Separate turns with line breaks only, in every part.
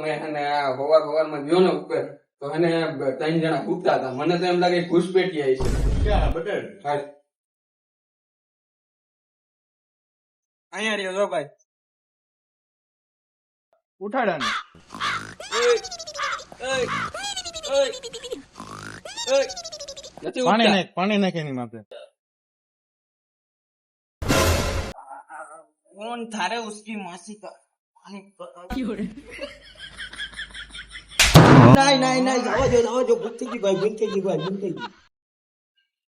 મેં એને સવારમાં ગયો ને ઉપર તો એને 3 જણા કૂદતા હતા. મને તો એમ લાગે ઘૂસપેટી આવી છે.
ક્યાં બટેલ
હાલ.
અહીંયા રહ્યો જો ભાઈ
ઉઠાડાને
નથી
પાણી
ઉઠતા.
નાખ પાણી નાખ એની માથે
कौन थारे उसकी मासी का नहीं नहीं जाओ भूल થઈ ગઈ ભાઈ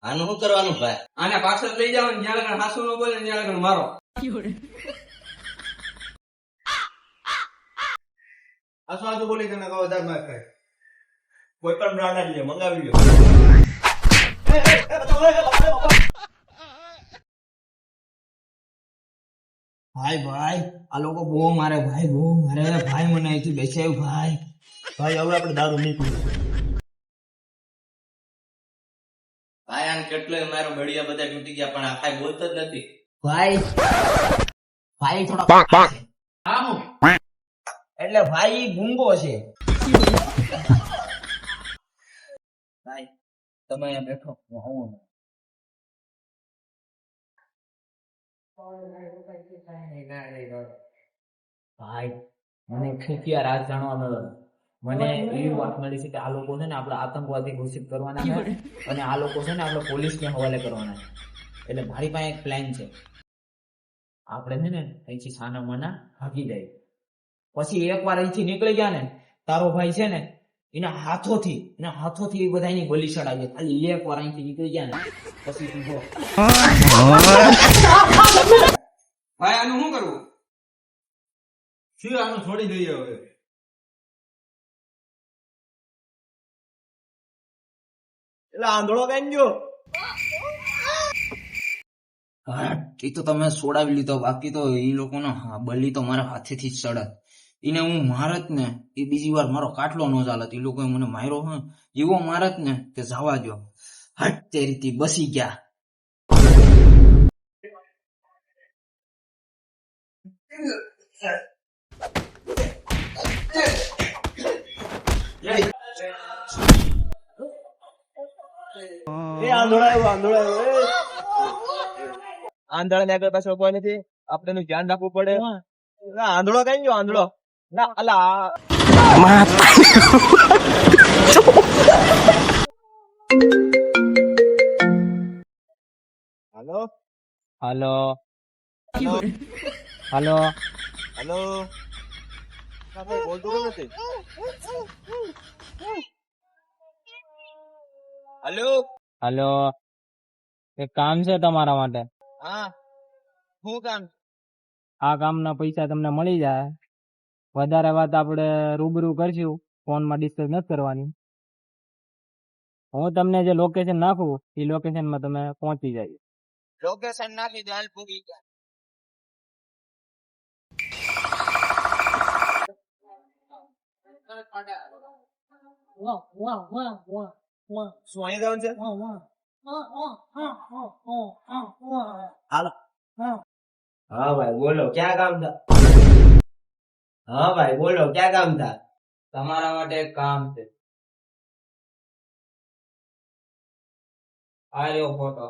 આનું શું કરવાનું ભાઈ
આને પાછળ લઈ જાવ ને જ્યાં લગન હાસુ નો બોલે ને ત્યાં લગન મારો.
આસુ બોલી તને કહો વધારે ના ખાય કોઈ પણ બ્રાન્ડ લે મંગાવી લ્યો
ભાઈ આ લોકો બહુ મારે ભાઈ ભાઈ મને અહીંથી બેસાયું ભાઈ
ભાઈ હવે આપણે દારૂ નહીં પીવું
ભાઈ આને કેટલો મારો બળિયા બધા તૂટી ગયા પણ આ કાંઈ બોલતો જ નથી.
ભાઈ થોડા એટલે ભાઈ ગુંગો છે ભાઈ તમે અહીંયા બેઠો હું આવું ભાઈ મને ખીખિયા રાજ જાણવા મળ્યો મને એવી વાત મળી છે કે આ લોકો છે ને આપણે આતંકવાદી ઘોષિત કરવાના છે અને આ લોકો છે ને આપણે પોલીસને હવાલે કરવાના છે એટલે મારી પાસે એક પ્લાન છે આપણે છે ને અહીંથી સાના માના ભાગી જાય પછી એકવાર અહીંથી નીકળી ગયા ને તારો ભાઈ છે ને એના હાથોથી એ બધા એની ગોલી ચડાવી ખાલી એકવાર અહીંથી નીકળી ગયા ને પછી તું જો
ભાઈ આનું શું કરવું?
શું આનું છોડી દઈએ હવે એટલે આંધળો કઈ ગયો
એ તો તમે સોડાવી લીધો બાકી તો એ લોકોનો બલી તો મારા હાથેથી જ ચડત એને હું મારત ને એ બીજી વાર મારો કાટલો ન ચાલત એ લોકોએ મને માર્યો હોય એવો મારત ને કે જવા દો હટ તે રીતે બસી ગયા
આંધળા ને આગળ પાછળ કોઈ નથી આપણે એનું ધ્યાન રાખવું પડે આંધળો કઈ ગયો આંધળો ના અલા હાલો હાલો હાલો હાલો બોલતું કેમ નથી હાલો હાલો એક કામ છે તમારા માટે હા શું કામ આ કામના પૈસા તમને મળી જાય વધારે વાત આપણે રૂબરૂ કરશું ફોનમાં ડિસ્કસ નથી કરવાની હું તમને જે લોકેશન નાખું એ લોકેશનમાં તમે પહોંચી જાય લોકેશન નાખી દે હાલ પૂગી ગયા
શું અહીં જવાનું છે
હાલો હા ભાઈ બોલો ક્યાં કામ था હા ભાઈ બોલો ક્યાં કામ था
તમારા માટે એક કામ છે. આ રહ્યો ફોટો.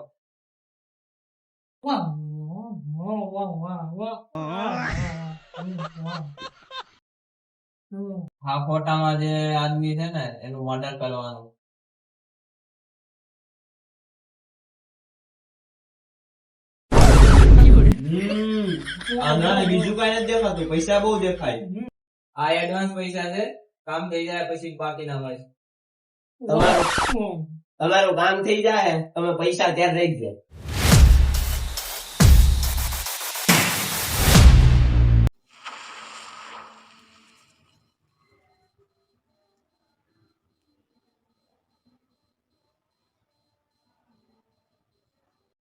આ ફોટામાં જે આદમી છે ને એનું મર્ડર કરવાનું.
આંધળાને બીજું કઈ નથી દેખાતું પૈસા બહુ દેખાય
આ એડવાન્સ પૈસા છે. કામ થઈ જાય પછી બાકીના મળશે.
તમારું કામ થઈ જાય તમે પૈસા ત્યાં રહી જાય